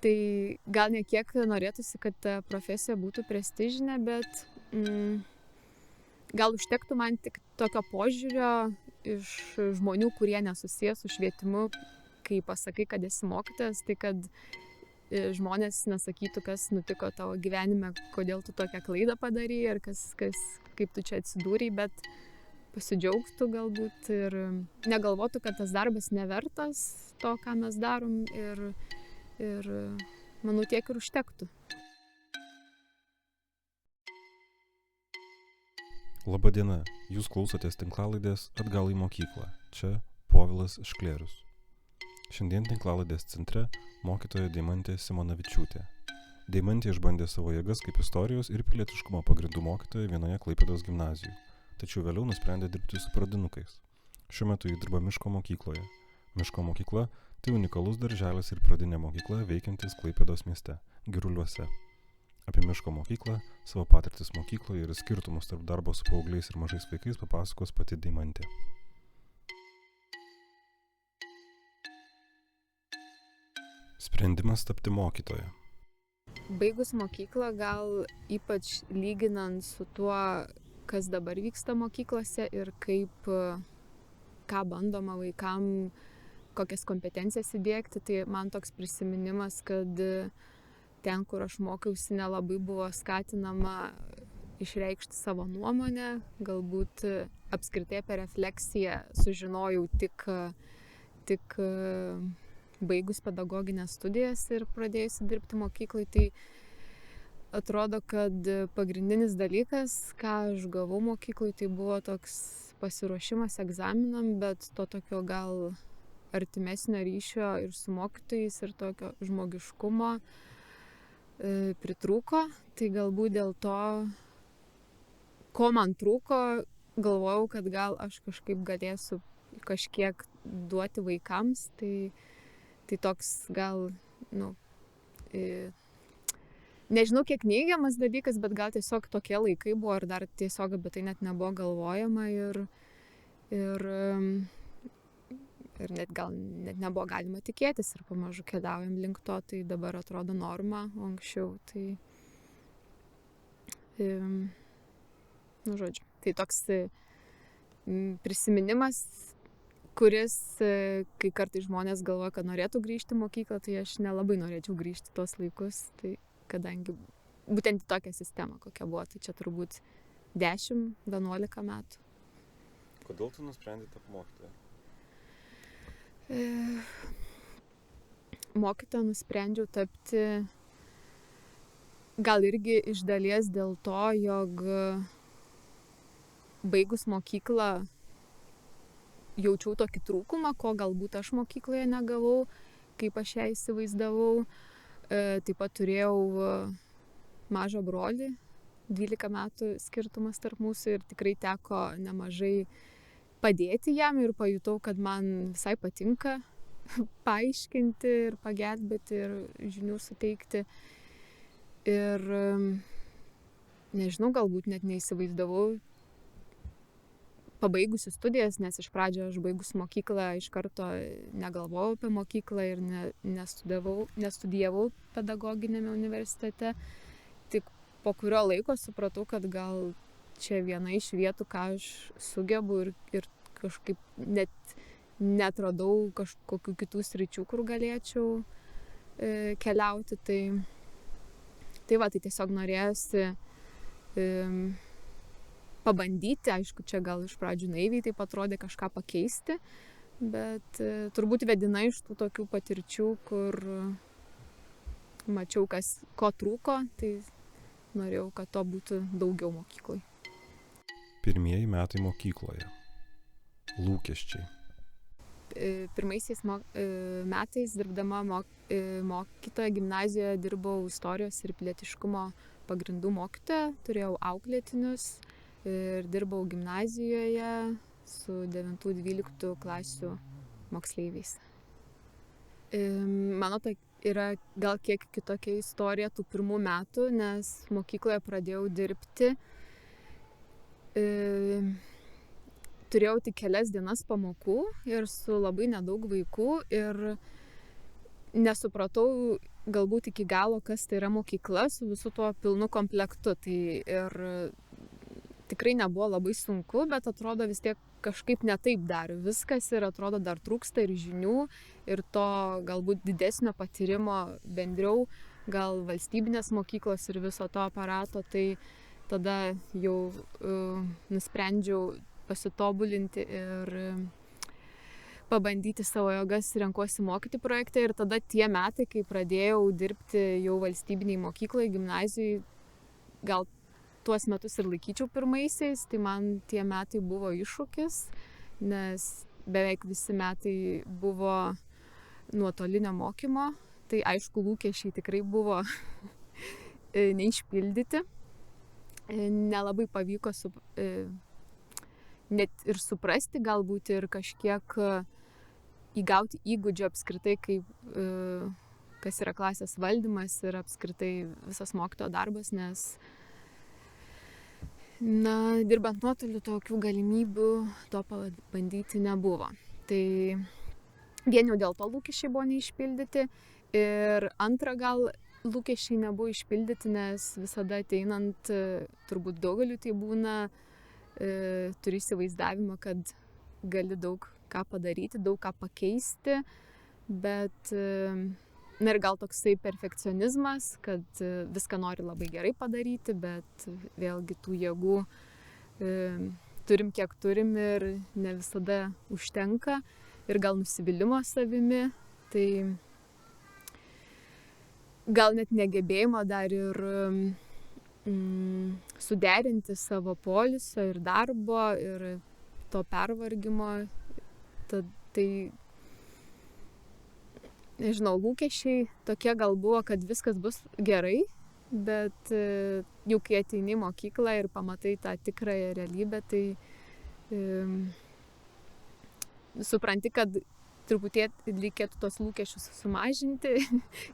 Tai gal ne kiek norėtųsi, kad ta profesija būtų prestižinė, bet gal užtektų man tik tokio požiūrio iš žmonių, kurie nesusiję su švietimu, kai pasakai, kad esi mokytojas, tai kad žmonės nesakytų, kas nutiko tavo gyvenime, kodėl tu tokią klaidą padarei ir kaip tu čia atsidūrei, bet pasidžiaugtų galbūt ir negalvotų, kad tas darbas nevertas to, ką mes darom ir manau tiek ir užtektų. Labadiena, jūs klausotės tinklalaidės Atgal į mokyklą. Čia Povilas Šklėrius. Šiandien tinklalaidės centre mokytoja Deimantė Simonavičiūtė. Deimantė išbandė savo jėgas kaip istorijos ir pilietiškumo pagrindų mokytoja vienoje Klaipėdos gimnazijų, tačiau vėliau nusprendė dirbti su pradinukais. Šiuo metu ji dirba Miško mokykloje. Miško mokykla tai unikalus darželis ir pradinė mokykla veikiantis Klaipėdos mieste, Giruliuose. Apie Miško mokyklą, savo patirtis mokykloje ir skirtumus tarp darbo su paaugliais ir mažais vaikais papasakos pati Deimantė. Sprendimas tapti mokytoja. Baigus mokyklą, gal ypač lyginant su tuo, kas dabar vyksta mokyklose ir ką bandoma vaikam, kokias kompetencijas įdiegti, tai man toks prisiminimas, kad ten, kur aš mokiausi, nelabai buvo skatinama išreikšti savo nuomonę, galbūt apskritai apie refleksiją sužinojau tik baigus pedagoginės studijas ir pradėjusi dirbti mokyklai, tai atrodo, kad pagrindinis dalykas, ką aš gavau mokyklai, tai buvo toks pasiruošimas egzaminam, bet to tokio gal artimesnio ryšio ir su mokytojais ir tokio žmogiškumo pritrūko, tai galbūt dėl to, ko man trūko, galvojau, kad gal aš kažkaip galėsiu kažkiek duoti vaikams, tai toks gal, nežinau kiek neigiamas dalykas, bet gal tiesiog tokie laikai buvo ir dar tiesiog apie tai net nebuvo galvojama ir net gal net nebuvo galima tikėtis ir pamažu keliaujam link to, tai dabar atrodo norma, o anksčiau tai, žodžiu, tai toks prisiminimas, kuris, kai kartais žmonės galvoja, kad norėtų grįžti į mokyklą, tai aš nelabai norėčiau grįžti tuos laikus, tai kadangi būtent į tokią sistemą, kokia buvo, tai čia turbūt 10-11 metų. Kodėl tu nusprendei tapti mokytoja? Mokytoja nusprendžiau tapti gal irgi iš dalies dėl to, jog baigus mokyklą jaučiau tokį trūkumą, ko galbūt aš mokykloje negavau, kaip aš ją įsivaizdavau. Taip pat turėjau mažą brolį, 12 metų skirtumas tarp mūsų ir tikrai teko nemažai padėti jam ir pajutau, kad man visai patinka paaiškinti ir pagelbėti ir žinių suteikti. Ir nežinau, galbūt net neįsivaizdavau pabaigusi studijas, nes iš pradžio aš baigus mokyklą iš karto negalvojau apie mokyklą ir nestudijavau pedagoginėme universitete. Tik po kurio laiko supratau, kad gal čia viena iš vietų, ką aš sugebu ir kažkaip net netradau kažkokių kitų sričių, kur galėčiau keliauti. Tai tiesiog norėjosi pabandyti, aišku, čia gal iš pradžių naiviai taip atrodė kažką pakeisti, bet turbūt vedina iš tų tokių patirčių, kur mačiau, ko trūko, tai norėjau, kad to būtų daugiau mokykloje. Pirmieji metai mokykloje. Lūkesčiai. Pirmaisiais metais dirbdama mokytoja gimnazijoje dirbau istorijos ir pilietiškumo pagrindų mokytoja, turėjau auklėtinius ir dirbau gimnazijoje su 9-12 klasių moksleiviais. Mano tai yra gal kiek kitokia istorija tų pirmų metų, nes mokykloje pradėjau dirbti. Turėjau tik kelias dienas pamokų ir su labai nedaug vaikų ir nesupratau galbūt iki galo, kas tai yra mokykla su visu tuo pilnu komplektu. Tai ir tikrai nebuvo labai sunku, bet atrodo vis tiek kažkaip netaip dar viskas ir atrodo dar trūksta ir žinių, ir to galbūt didesnio patyrimo bendriau, gal valstybinės mokyklos ir viso to aparato. Tai tada jau nusprendžiau pasitobulinti ir pabandyti savo jėgas renkuosi mokyti projekte. Ir tada tie metai, kai pradėjau dirbti jau valstybiniai mokyklai, gimnazijai, gal tuos metus ir laikyčiau pirmaisiais, tai man tie metai buvo iššūkis, nes beveik visi metai buvo nuotolinio mokymo. Tai aišku, lūkesčiai tikrai buvo neišpildyti. Nelabai pavyko net ir suprasti, galbūt ir kažkiek įgauti įgūdžių apskritai, kas yra klasės valdymas ir apskritai visas mokytojo darbas, nes dirbant nuotoliu tokių galimybių to pabandyti nebuvo. Tai vien jau dėl to lūkesčiai buvo neišpildyti ir antra gal lūkesčiai nebuvo išpildyti, nes visada ateinant, turbūt daugeliu tai būna, turi įsivaizdavimą, kad gali daug ką padaryti, daug ką pakeisti, bet ir gal toksai perfekcionizmas, kad viską nori labai gerai padaryti, bet vėlgi tų jėgų turim kiek turim ir ne visada užtenka ir gal nusivylimo savimi, tai gal net negebėjimo dar ir suderinti savo poilsio ir darbo ir to pervargimo. Tai, nežinau, lūkesčiai tokie gal buvo, kad viskas bus gerai, bet jau kai ateini į mokyklą ir pamatai tą tikrąją realybę, tai supranti, kad truputėlį reikėtų tos lūkesčius sumažinti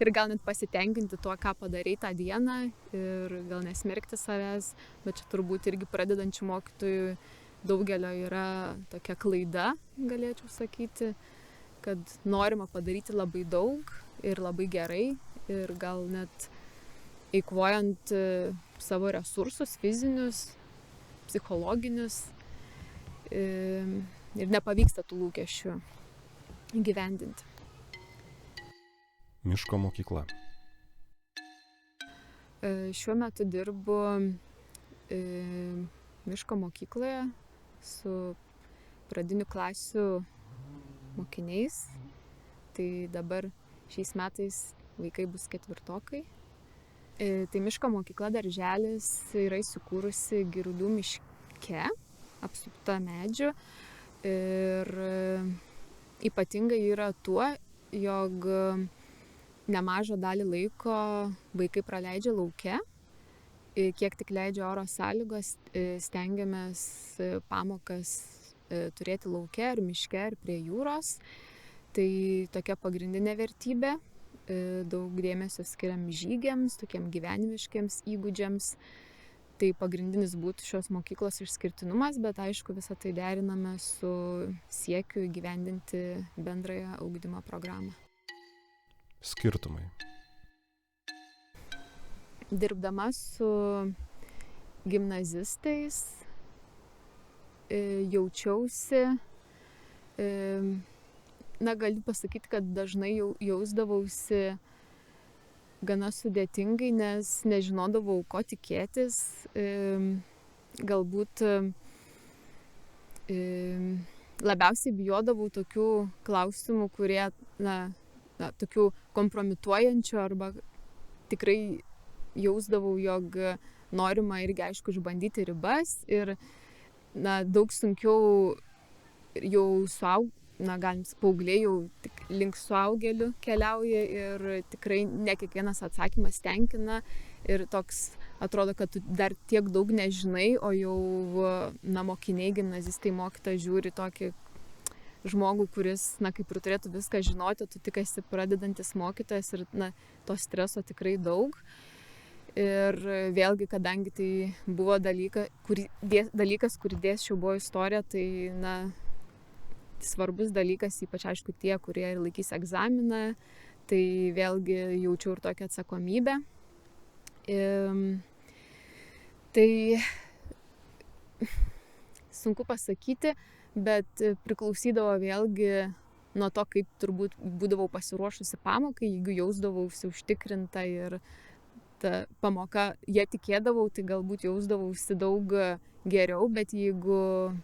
ir gal net pasitenkinti tuo, ką padarai tą dieną ir gal nesmerkti savęs, bet čia turbūt irgi pradedančių mokytojų daugelio yra tokia klaida, galėčiau sakyti, kad norima padaryti labai daug ir labai gerai ir gal net eikvojant savo resursus fizinius, psichologinius ir nepavyksta tų lūkesčių įgyvendinti. Miško mokykla. Šiuo metu dirbu miško mokykloje su pradinių klasių mokiniais. Tai dabar šiais metais vaikai bus ketvirtokai. Tai miško mokykla darželis yra įsikūrusi Girulių miške, apsupta medžių. Ir ypatingai yra tuo, jog nemažą dalį laiko vaikai praleidžia lauke. Kiek tik leidžia oro sąlygos, stengiamės pamokas turėti lauke ar miške ar prie jūros. Tai tokia pagrindinė vertybė. Daug dėmesio skiriam žygiams, tokiem gyvenimiškiams įgūdžiams. Tai pagrindinis būtų šios mokyklos išskirtinumas, bet aišku visą tai deriname su siekiu įgyvendinti bendrąją ugdymo programą. Skirtumai. Dirbdama su gimnazistais jaučiausi, galiu pasakyti, kad dažnai jausdavausi gana sudėtingai, nes nežinodavau, ko tikėtis. Galbūt labiausiai bijodavau tokių klausimų, kurie, tokių kompromituojančių arba tikrai jausdavau, jog norima irgi, aišku, išbandyti ribas ir daug sunkiau jau paaugliai jau tik link suaugėlių keliauja ir tikrai ne kiekvienas atsakymas tenkina ir toks atrodo, kad tu dar tiek daug nežinai, o jau mokiniai, gimnazistai, mokytojai žiūri tokį žmogų, kuris, kaip ir turėtų viską žinoti, tu tik esi pradedantis mokytojas ir to streso tikrai daug. Ir vėlgi, kadangi tai buvo dalykas, kurį dėsčiau, buvo istorija, tai svarbus dalykas, ypač aišku tie, kurie ir laikys egzaminą, Tai vėlgi jaučiau ir tokią atsakomybę. Tai sunku pasakyti, bet priklausydavo vėlgi nuo to, kaip turbūt būdavau pasiruošusi pamokai, jeigu jausdavausi užtikrinta ir ta pamoka, jie tikėdavau, tai galbūt jausdavausi daug geriau, bet jeigu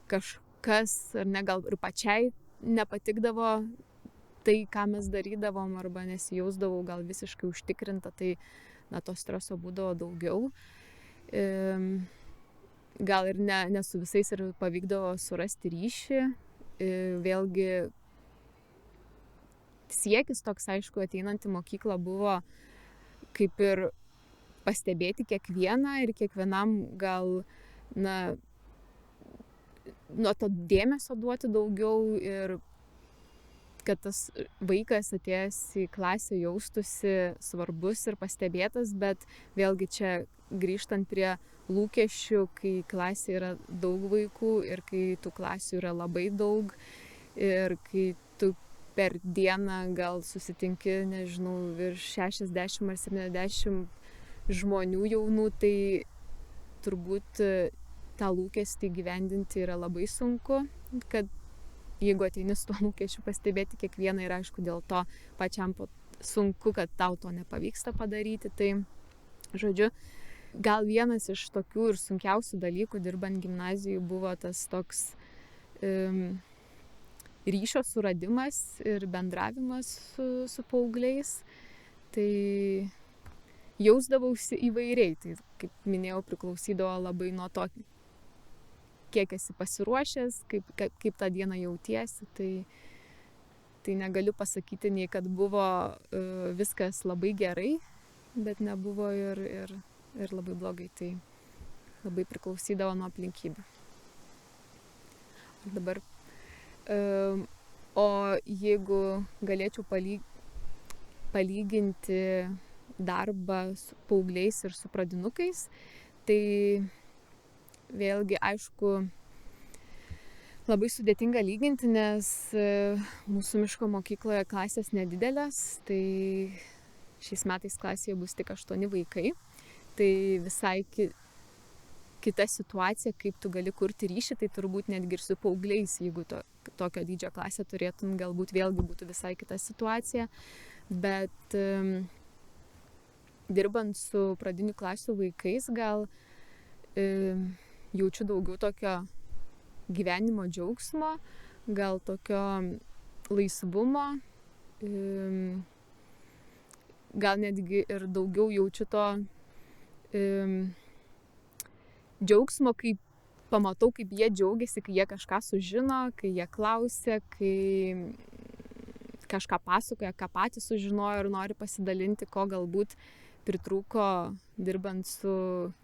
kažkas, ar ne, gal ir pačiai nepatikdavo tai, ką mes darydavom, arba nesijausdavau gal visiškai užtikrinta, tai to streso būdavo daugiau. Gal ir ne su visais ir pavykdavo surasti ryšį. Vėlgi siekis toks, aišku, ateinant į mokyklą buvo kaip ir pastebėti kiekvieną ir kiekvienam gal, nuo to dėmesio duoti daugiau ir kad tas vaikas atėjęs į klasę jaustųsi svarbus ir pastebėtas, bet vėlgi čia grįžtant prie lūkesčių, kai klasėje yra daug vaikų ir kai tų klasių yra labai daug ir kai tu per dieną gal susitinki, nežinau, virš 60 ar 70 žmonių jaunų, tai turbūt tą lūkestį gyvendinti yra labai sunku, kad jeigu ateini su tuo lūkesčiu pastebėti kiekvieną ir aišku dėl to pačiam sunku, kad tau to nepavyksta padaryti. Tai, žodžiu, gal vienas iš tokių ir sunkiausių dalykų dirbant gimnazijai buvo tas toks ryšio suradimas ir bendravimas su paaugliais. Tai jausdavausi įvairiai, tai kaip minėjau, priklausydavo labai nuo to, kiek esi pasiruošęs, kaip tą dieną jautiesi. Tai negaliu pasakyti nei, kad buvo viskas labai gerai, bet nebuvo ir labai blogai. Tai labai priklausydavo nuo aplinkybių. Dabar, o jeigu galėčiau palyginti darbą su paaugliais ir su pradinukais, tai vėlgi, aišku, labai sudėtinga lyginti, nes mūsų miško mokykloje klasės nedidelės, tai šiais metais klasėje bus tik 8 vaikai. Tai visai kita situacija, kaip tu gali kurti ryšį, tai turbūt netgi ir su paaugliais, jeigu tokio dydžio klasę turėtum, galbūt vėlgi būtų visai kita situacija. Bet dirbant su pradinių klasių vaikais, gal jaučiu daugiau tokio gyvenimo džiaugsmo, gal tokio laisvumo, gal netgi ir daugiau jaučiu to džiaugsmo, kai pamatau, kaip jie džiaugiasi, kai jie kažką sužino, kai jie klausia, kai kažką pasakoja, ką patys sužinojo ir nori pasidalinti, ko galbūt pritrūko dirbant su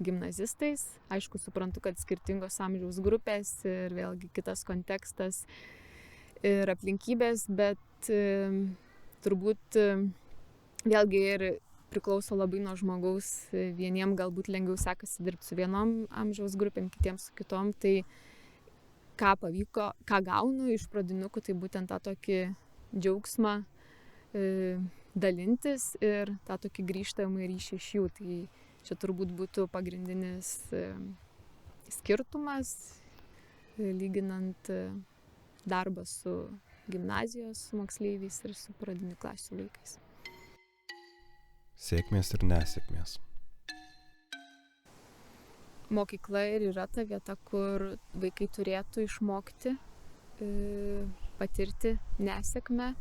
gimnazistais. Aišku, suprantu, kad skirtingos amžiaus grupės ir vėlgi kitas kontekstas ir aplinkybės, bet turbūt vėlgi ir priklauso labai nuo žmogaus. Vieniem galbūt lengviau sekasi dirbti su vienom amžiaus grupėm, kitiems su kitom. Tai ką gaunu iš pradinukų, tai būtent tą tokį džiaugsmą dalintis ir tą tokį grįžtamą ryšį iš jų. Tai čia turbūt būtų pagrindinis skirtumas, lyginant darbą su gimnazijos moksleiviais ir su pradinių klasių vaikais. Sėkmės ir nesėkmės. Mokykla ir yra ta vieta, kur vaikai turėtų išmokti patirti nesėkmę,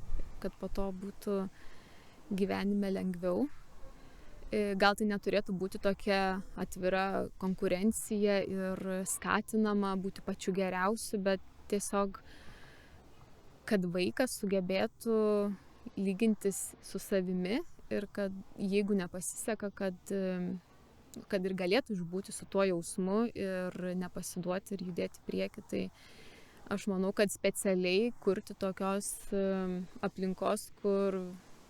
kad po to būtų gyvenime lengviau. Gal tai neturėtų būti tokia atvira konkurencija ir skatinama būti pačiu geriausiu, bet tiesiog, kad vaikas sugebėtų lygintis su savimi ir kad jeigu nepasiseka, kad ir galėtų išbūti su tuo jausmu ir nepasiduoti ir judėti į priekį. Tai aš manau, kad specialiai kurti tokios aplinkos, kur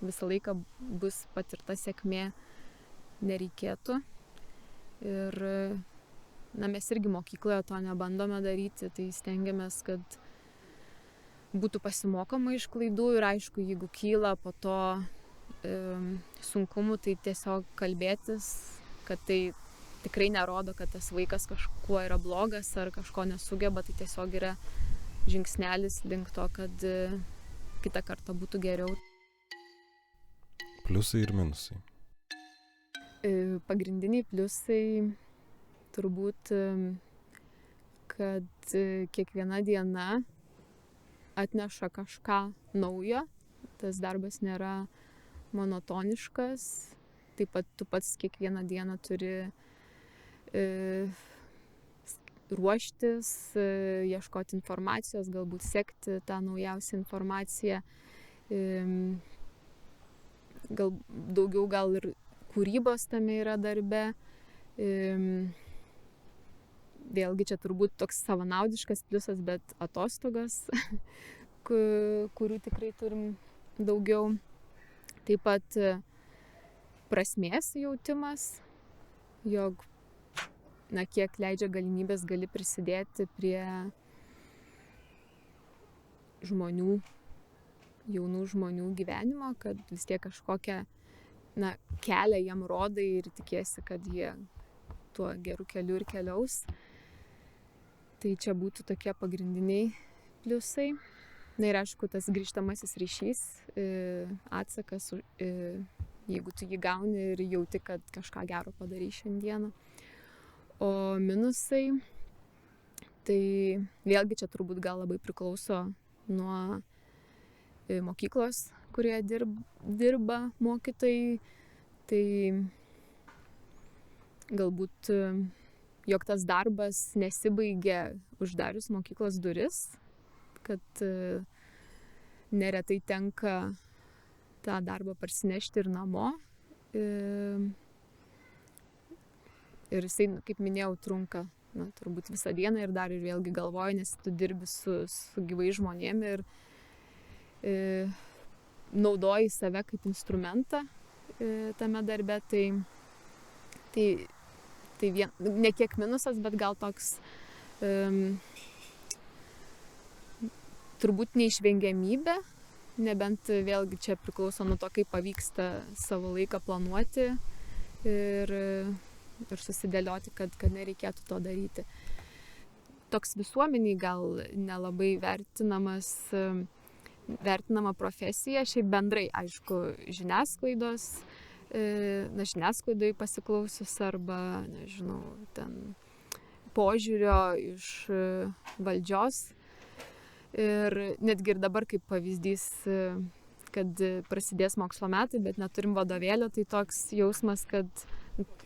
visą laiką bus patirta sėkmė, nereikėtų. Ir mes irgi mokykloje to nebandome daryti, tai stengiamės, kad būtų pasimokoma iš klaidų ir aišku, jeigu kyla po to sunkumų, tai tiesiog kalbėtis, kad tai tikrai nerodo, kad tas vaikas kažkuo yra blogas ar kažko nesugeba, tai tiesiog yra žingsnelis link to, kad kitą kartą būtų geriau. Pliusai ir minusai. Pagrindiniai pliusai turbūt, kad kiekviena diena atneša kažką naujo, tas darbas nėra monotoniškas, taip pat tu pats kiekvieną dieną turi ruoštis, ieškoti informacijos, galbūt sekti tą naujausią informaciją, daugiau ir kūrybos tame yra darbe. Vėlgi čia turbūt toks savanaudiškas pliusas, bet atostogos, kurių tikrai turim daugiau. Taip pat prasmės jautimas, jog kiek leidžia galimybės, gali prisidėti prie žmonių, jaunų žmonių gyvenimo, kad vis tiek kažkokią kelią jiem rodai ir tikiesi, kad jie tuo geru keliu ir keliaus. Tai čia būtų tokie pagrindiniai pliusai. Ir aišku, tas grįžtamasis ryšys, atsakas, jeigu tu jį gauni ir jauti, kad kažką gero padarai šiandieną. O minusai, tai vėlgi čia turbūt gal labai priklauso nuo mokyklos, kurioje dirba mokytojai. Tai galbūt, jog tas darbas nesibaigia uždarius mokyklos duris, kad neretai tenka tą darbą parsinešti ir namo. Ir jisai, kaip minėjau, trunka turbūt visą dieną ir dar ir vėlgi galvoju, nes tu dirbi su gyvais žmonėm ir naudoji save kaip instrumentą tame darbe. Tai ne kiek minusas, bet gal toks turbūt neišvengiamybė, nebent vėlgi čia priklauso nuo to, kaip pavyksta savo laiką planuoti ir susidėlioti, kad nereikėtų to daryti. Toks visuomeniai gal nelabai vertinama profesija, šiaip bendrai, aišku, žiniasklaidai pasiklausius arba, nežinau, ten požiūrio iš valdžios. Ir netgi ir dabar kaip pavyzdys, kad prasidės mokslo metai, bet neturim vadovėlio, tai toks jausmas, kad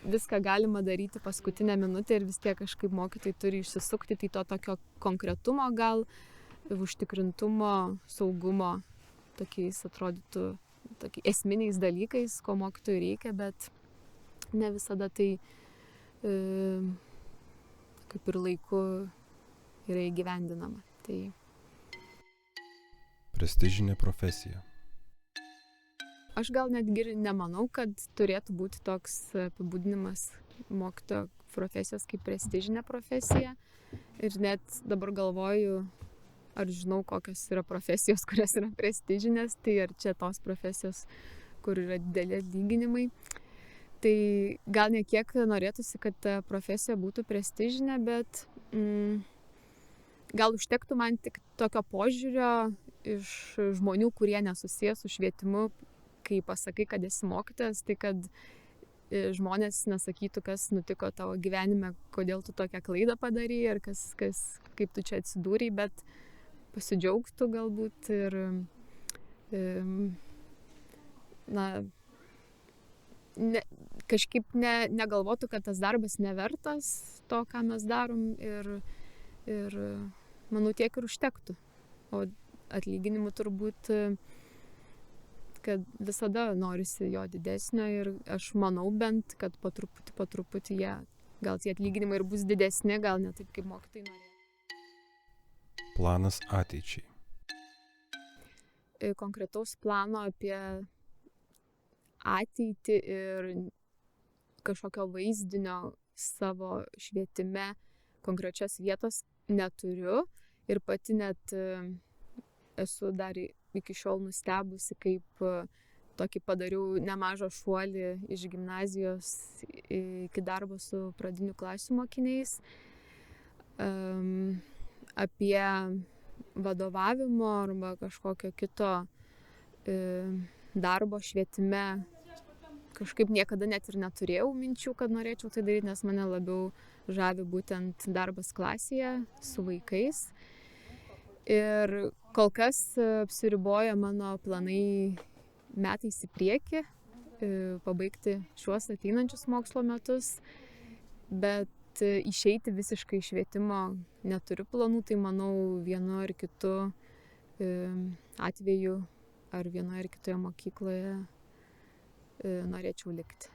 viską galima daryti paskutinę minutę ir vis tiek kažkaip mokytojai turi išsisukti, tai to tokio konkretumo gal, užtikrintumo, saugumo, tokiais atrodytų esminiais dalykais, ko mokytojui reikia, bet ne visada tai kaip ir laiku yra įgyvendinama. Tai prestižinė profesija. Aš gal netgi ir nemanau, kad turėtų būti toks apibūdinimas mokytojo profesijos kaip prestižinė profesija. Ir net dabar galvoju, ar žinau, kokios yra profesijos, kurios yra prestižinės, tai ar čia tos profesijos, kur yra dideli atlyginimai. Tai gal ne kiek norėtųsi, kad ta profesija būtų prestižinė, bet gal užtektų man tik tokio požiūrio iš žmonių, kurie nesusiję su švietimu, kai pasakai, kad esi mokytojas, tai kad žmonės nesakytų, kas nutiko tavo gyvenime, kodėl tu tokią klaidą padarei ir kaip tu čia atsidūrei, bet pasidžiaugtų galbūt ir kažkaip negalvotų, kad tas darbas nevertas to, ką mes darom ir manau tiek ir užtektų. O atlyginimų turbūt, kad visada norisi jo didesnio ir aš manau bent, kad po truputį gal tie atlyginimai ir bus didesni, gal ne taip, kaip mokytojai norėjo. Planas ateičiai. Konkretaus plano apie ateitį ir kažkokio vaizdinio savo švietime konkrečios vietos neturiu ir pati net esu dar iki šiol nustebusi, kaip tokį padariau nemažą šuolį iš gimnazijos iki darbo su pradinių klasių mokiniais. Apie vadovavimo arba kažkokio kito darbo švietime kažkaip niekada net ir neturėjau minčių, kad norėčiau tai daryti, nes mane labiau žavi būtent darbas klasėje su vaikais. Ir kol kas apsiriboja mano planai metais į priekį, pabaigti šiuos ateinančius mokslo metus, bet išeiti visiškai iš švietimo neturiu planų, tai manau vienu ar kitu atveju ar vienoje ar kitoje mokykloje norėčiau likti.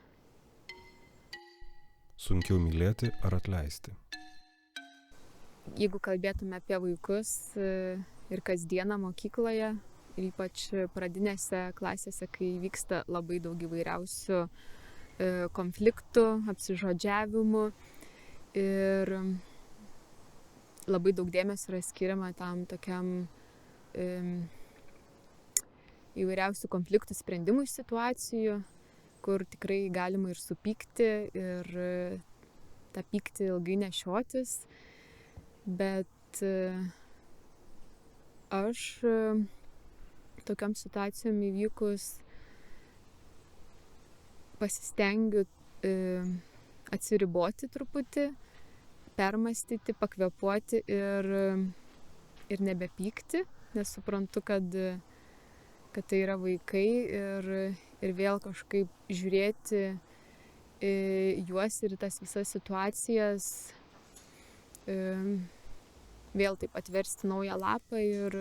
Sunkiau mylėti ar atleisti? Jeigu kalbėtume apie vaikus ir kasdieną mokykloje, ir ypač pradinėse klasėse, kai vyksta labai daug įvairiausių konfliktų, apsižodžiavimų ir labai daug dėmesio yra skiriama tam tokiam įvairiausių konfliktų sprendimui situacijų, kur tikrai galima ir supykti, ir tą pyktį ilgai nešiotis. Bet aš tokiam situacijom įvykus pasistengiu atsiriboti truputį, permastyti, pakvėpuoti ir nebepykti, nes suprantu, kad tai yra vaikai ir vėl kažkaip žiūrėti juos ir tas visas situacijas, vėl taip atversti naują lapą ir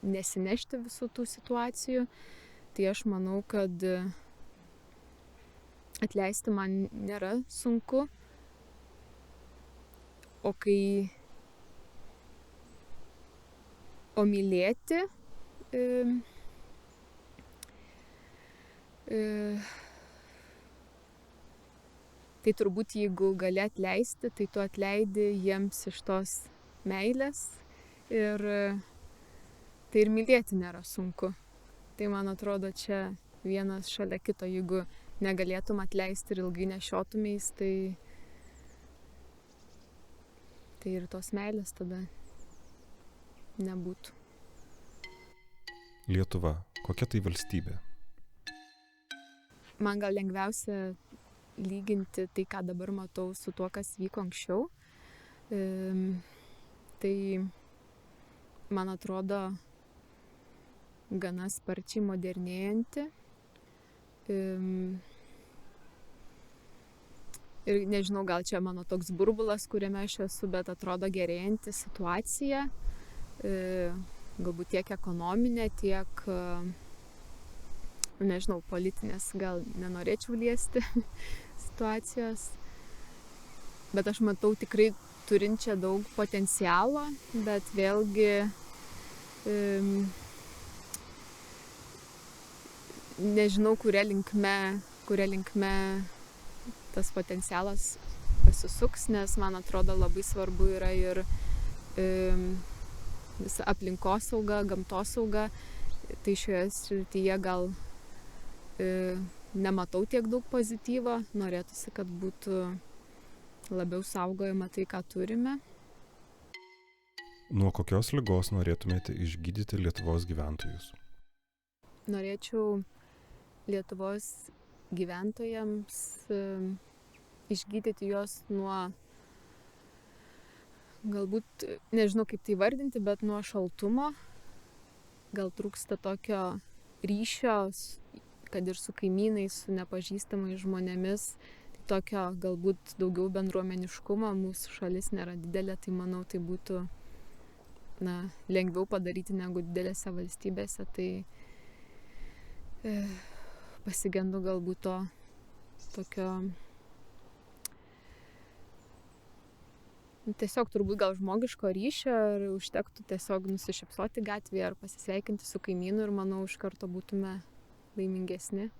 nesinešti visų tų situacijų. Tai aš manau, kad atleisti man nėra sunku, o mylėti tai turbūt jeigu gali atleisti, tai tu atleidi jiems iš tos meilės ir tai ir mylėti nėra sunku. Tai man atrodo čia vienas šalia kito, jeigu negalėtum atleisti ir ilgai nešiotumeis, tai ir tos meilės tada nebūtų. Lietuva. Kokia tai valstybė? Man gal lengviausia lyginti tai, ką dabar matau, su tuo, kas vyko anksčiau. Tai, man atrodo, gana sparčiai modernėjanti. Ir nežinau, gal čia mano toks burbulas, kuriame aš esu, bet atrodo gerėjanti situacija. Galbūt tiek ekonominė, tiek, nežinau, politinės, gal nenorėčiau liesti situacijos. Bet aš matau tikrai turinčią daug potencialo, bet vėlgi nežinau, kuria linkme tas potencialas pasisuks, nes man atrodo labai svarbu yra ir visa aplinkosauga, gamtosauga. Tai šioje srityje gal nematau tiek daug pozityvo, norėtųsi, kad būtų labiau saugojama tai, ką turime. Nuo kokios ligos norėtumėte išgydyti Lietuvos gyventojus? Norėčiau Lietuvos gyventojams išgydyti juos nuo, galbūt, nežinau kaip tai vardinti, bet nuo šaltumo. Gal trūksta tokio ryšio, kad ir su kaimynais, su nepažįstamais žmonėmis. Tai tokio galbūt daugiau bendruomeniškumo. Mūsų šalis nėra didelė, tai manau, tai būtų lengviau padaryti negu didelėse valstybėse. Tai pasigendu galbūt to tokio tiesiog turbūt gal žmogiško ryšio, ar užtektų tiesiog nusišypsoti gatvėje ar pasisveikinti su kaimynu ir manau iš karto būtume laimingesni.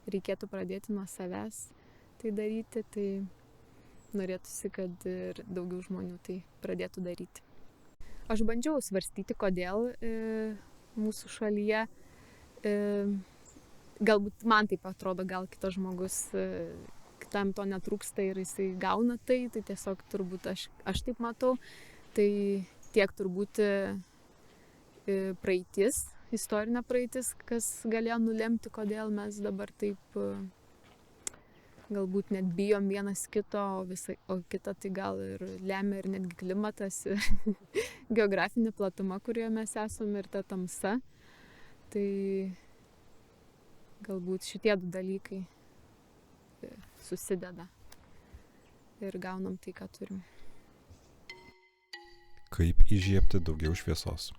Reikėtų pradėti nuo savęs tai daryti, tai norėtųsi, kad ir daugiau žmonių tai pradėtų daryti. Aš bandžiau svarstyti, kodėl mūsų šalyje, galbūt man taip atrodo, gal kitas žmogus, kitam to netrūksta ir jisai gauna tai tiesiog turbūt aš taip matau. Tai tiek turbūt praeitis, istorinė praeitis, kas galėjo nulemti, kodėl mes dabar taip galbūt net bijom vienas kito, o kita tai gal ir lemia ir netgi klimatas, geografinė platuma, kurioje mes esame ir ta tamsa. Tai galbūt šitie du dalykai susideda ir gaunam tai, ką turim. Kaip įžiebti daugiau šviesos?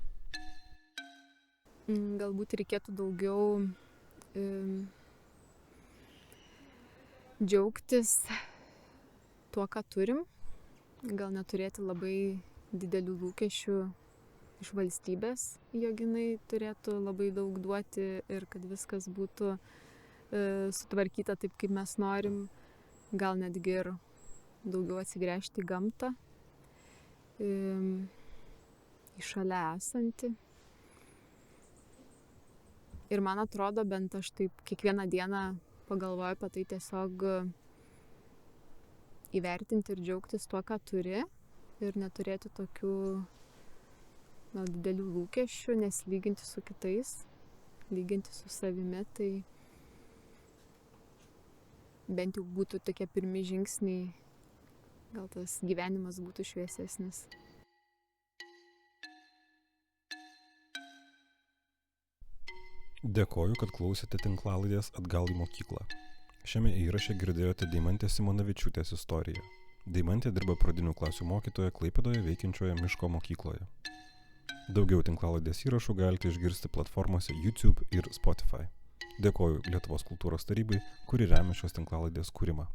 Galbūt reikėtų daugiau džiaugtis tuo, ką turim. Gal neturėti labai didelių lūkesčių iš valstybės, jog jinai turėtų labai daug duoti ir kad viskas būtų sutvarkyta taip, kaip mes norim. Gal netgi ir daugiau atsigręžti į gamtą, į šalia esantį. Ir man atrodo, bent aš taip kiekvieną dieną pagalvoju apie tai, tiesiog įvertinti ir džiaugtis tuo, ką turi ir neturėti tokių didelių lūkesčių, nesilyginti su kitais, lyginti su savimi, tai bent jau būtų tokie pirmi žingsniai, gal tas gyvenimas būtų šviesesnis. Dėkoju, kad klausėte tinklalaidės Atgal į mokyklą. Šiame įraše girdėjote Deimantės Simonavičiūtės istoriją. Deimantė dirba pradinių klasių mokytoja Klaipėdoje veikiančioje Miško mokykloje. Daugiau tinklalaidės įrašų galite išgirsti platformose YouTube ir Spotify. Dėkoju Lietuvos kultūros tarybai, kuri remia šios tinklalaidės kūrimą.